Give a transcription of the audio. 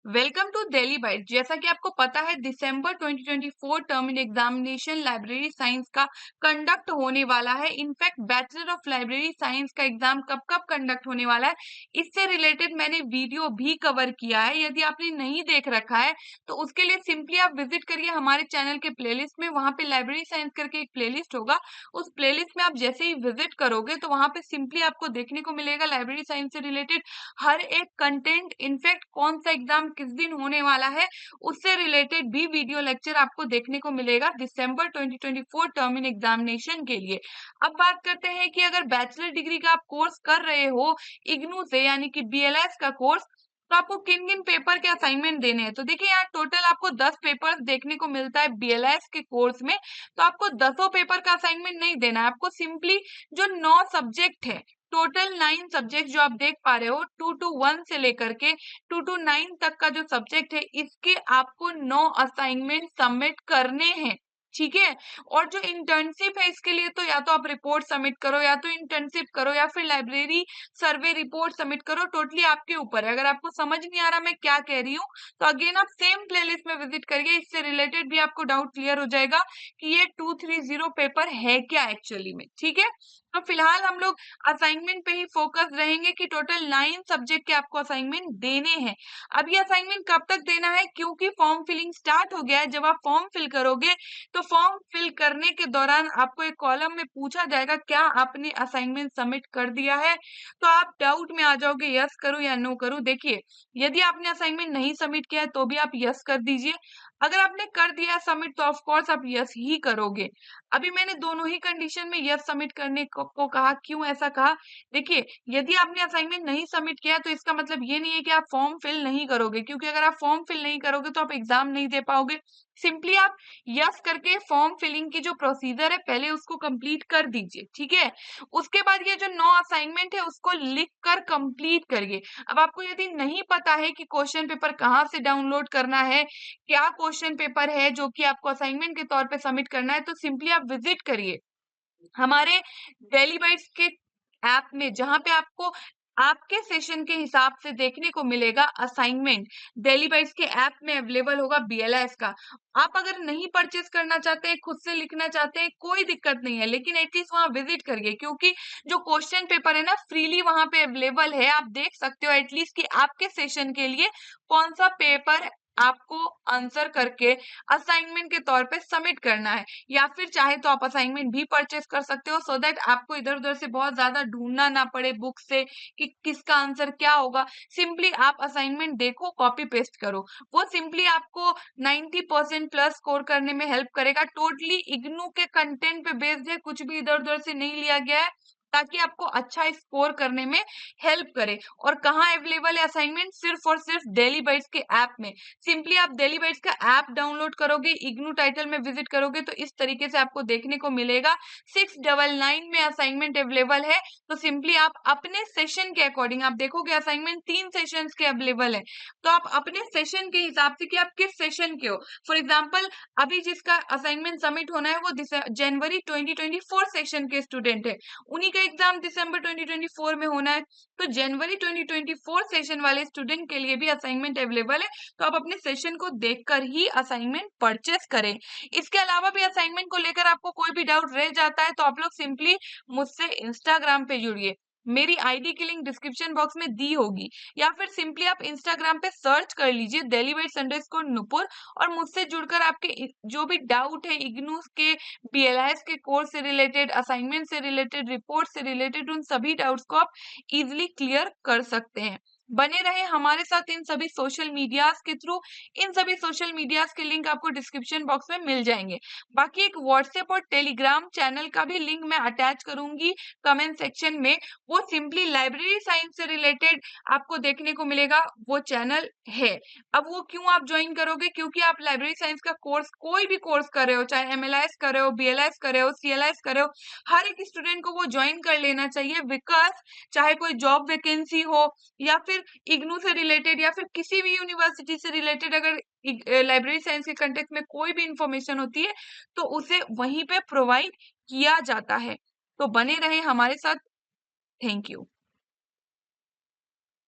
Welcome to Delhi bite. जैसा कि आपको पता है दिसंबर 2024 टर्म एग्जामिनेशन लाइब्रेरी साइंस का कंडक्ट होने वाला है। In fact bachelor of library science का एग्जाम कब कब कंडक्ट होने वाला है इससे रिलेटेड मैंने वीडियो भी कवर किया है। यदि आपने नहीं देख रखा है तो उसके लिए सिंपली आप विजिट करिए हमारे चैनल के प्लेलिस्ट में। वहां पे लाइब्रेरी साइंस करके एक प्लेलिस्ट होगा, उस प्लेलिस्ट में आप जैसे ही विजिट करोगे तो वहां पे सिंपली आपको देखने को मिलेगा लाइब्रेरी साइंस से रिलेटेड हर एक कंटेंट। इनफैक्ट कौन सा एग्जाम किस दिन होने वाला है उससे रिलेटेड भी वीडियो लेक्चर आपको देखने को मिलेगा दिसंबर 2024 टर्म एग्जामिनेशन के लिए। अब बात करते हैं कि अगर बैचलर डिग्री का आप कोर्स कर रहे हो इग्नू से यानी कि बीएलएस का कोर्स, तो आपको किन किन पेपर के असाइनमेंट देने हैं। तो देखिए यहाँ टोटल आपको 10 पेपर्स देखने को मिलता है बीएलएस के कोर्स में। तो आपको 10 पेपर का असाइनमेंट नहीं देना है, आपको सिंपली जो 9 सब्जेक्ट है, टोटल 9 सब्जेक्ट जो आप देख पा रहे हो 2 to 1 से लेकर के 2 to 9 तक का जो सब्जेक्ट है इसके आपको 9 असाइनमेंट सबमिट करने हैं। ठीक है। और जो इंटर्नशिप है इसके लिए तो या तो आप रिपोर्ट सबमिट करो या तो इंटर्नशिप करो या फिर लाइब्रेरी सर्वे रिपोर्ट सबमिट करो, टोटली आपके ऊपर है। अगर आपको समझ नहीं आ रहा मैं क्या कह रही हूँ तो अगेन आप सेम प्लेलिस्ट में विजिट करिए, इससे रिलेटेड भी आपको डाउट क्लियर हो जाएगा कि ये 230 पेपर है क्या एक्चुअली में। ठीक है। तो फिलहाल हम लोग असाइनमेंट पे ही फोकस रहेंगे कि टोटल 9 सब्जेक्ट के आपको असाइनमेंट देने हैं। अब ये असाइनमेंट कब तक देना है, क्योंकि फॉर्म फिलिंग स्टार्ट हो गया है। जब आप फॉर्म फिल करोगे तो फॉर्म फिल करने के दौरान आपको एक कॉलम में पूछा जाएगा क्या आपने असाइनमेंट सबमिट कर दिया है। तो आप डाउट में आ जाओगे यस करूं या नो करूं। देखिए यदि आपने असाइनमेंट नहीं सबमिट किया है तो भी आप यस कर दीजिए, अगर आपने कर दिया है सबमिट तो ऑफ कोर्स आप यस ही करोगे। अभी मैंने दोनों ही कंडीशन में यस सबमिट करने को कहा, क्यों ऐसा कहा। देखिए यदि आपने असाइनमेंट नहीं सबमिट किया तो इसका मतलब ये नहीं है कि आप फॉर्म फिल नहीं करोगे, क्योंकि अगर आप फॉर्म फिल नहीं करोगे तो आप एग्जाम नहीं दे पाओगे। सिंपली आप यस करके फॉर्म फिलिंग की जो प्रोसीजर है पहले उसको कंप्लीट कर दीजिए। ठीक है। उसके बाद ये जो 9 असाइनमेंट है उसको लिख कर कंप्लीट करिए। अब आपको यदि नहीं पता है कि क्वेश्चन पेपर कहाँ से डाउनलोड करना है, क्या क्वेश्चन पेपर है जो कि आपको असाइनमेंट के तौर पे सबमिट करना है, तो सिंपली आप विजिट करिए हमारे डेली बाइट्स के ऐप में, जहां पे आपको आपके सेशन के हिसाब से देखने को मिलेगा असाइनमेंट। डेली बाइट्स के ऐप में अवेलेबल होगा बीएलएस का। आप अगर नहीं परचेस करना चाहते हैं, खुद से लिखना चाहते हैं, कोई दिक्कत नहीं है, लेकिन एटलीस्ट वहां विजिट करिए, क्योंकि जो क्वेश्चन पेपर है ना फ्रीली वहां पे अवेलेबल है। आप देख सकते हो एटलीस्ट कि आपके सेशन के लिए कौन सा पेपर आपको आंसर करके असाइनमेंट के तौर पे सबमिट करना है। या फिर चाहे तो आप असाइनमेंट भी परचेस कर सकते हो, सो दैट आपको इधर उधर से बहुत ज्यादा ढूंढना ना पड़े बुक से कि किसका आंसर क्या होगा। सिंपली आप असाइनमेंट देखो, कॉपी पेस्ट करो, वो सिंपली आपको 90% प्लस स्कोर करने में हेल्प करेगा। टोटली इग्नू के कंटेंट पे बेस्ड है, कुछ भी इधर उधर से नहीं लिया गया है, ताकि आपको अच्छा स्कोर करने में हेल्प करे। और कहाँ अवेलेबल है असाइनमेंट, सिर्फ और सिर्फ डेली बाइट्स के ऐप में। सिंपली आप डेली बाइट्स का ऐप डाउनलोड करोगे, इग्नू टाइटल में विजिट करोगे तो इस तरीके से आपको देखने को मिलेगा 699 में असाइनमेंट अवेलेबल है। तो सिंपली आप अपने सेशन के अकॉर्डिंग आप देखोगे असाइनमेंट 3 सेशंस के अवेलेबल है, तो आप अपने सेशन के हिसाब से कि आप किस सेशन के हो। फॉर एग्जाम्पल अभी जिसका असाइनमेंट सबमिट होना है वो जनवरी 2024 सेशन के स्टूडेंट है, उन्हीं का एग्जाम दिसंबर 2024 में होना है। तो जनवरी 2024 सेशन वाले स्टूडेंट के लिए भी असाइनमेंट अवेलेबल है, तो आप अपने सेशन को देखकर ही असाइनमेंट परचेस करें। इसके अलावा भी असाइनमेंट को लेकर आपको कोई भी डाउट रह जाता है तो आप लोग सिंपली मुझसे इंस्टाग्राम पे जुड़िए, मेरी आईडी की लिंक डिस्क्रिप्शन बॉक्स में दी होगी, या फिर सिंपली आप इंस्टाग्राम पे सर्च कर लीजिए @नुपुर और मुझसे जुड़कर आपके जो भी डाउट है इग्नू के बीएलएस के कोर्स से रिलेटेड, असाइनमेंट से रिलेटेड, रिपोर्ट से रिलेटेड, उन सभी डाउट्स को आप इजिली क्लियर कर सकते हैं। बने रहे हमारे साथ इन सभी सोशल मीडियाज के थ्रू, इन सभी सोशल मीडियाज के लिंक आपको डिस्क्रिप्शन बॉक्स में मिल जाएंगे। बाकी एक व्हाट्सएप और टेलीग्राम चैनल का भी लिंक मैं अटैच करूंगी कमेंट सेक्शन में, वो सिंपली लाइब्रेरी साइंस से रिलेटेड आपको देखने को मिलेगा, वो चैनल है। अब वो क्यों आप ज्वाइन करोगे, क्योंकि आप लाइब्रेरी साइंस का कोर्स कोई भी कोर्स कर रहे हो, चाहे एमएलआईएस कर रहे हो, बीएलआईएस कर रहे हो, सीएलआईएस कर रहे हो, हर एक स्टूडेंट को वो ज्वाइन कर लेना चाहिए। बिकॉज चाहे कोई जॉब वैकेंसी हो या फिर इग्नू से रिलेटेड या फिर किसी भी यूनिवर्सिटी से रिलेटेड, अगर लाइब्रेरी साइंस के कंटेक्ट में कोई भी इंफॉर्मेशन होती है तो उसे वहीं पे प्रोवाइड किया जाता है। तो बने रहे हमारे साथ। Thank you.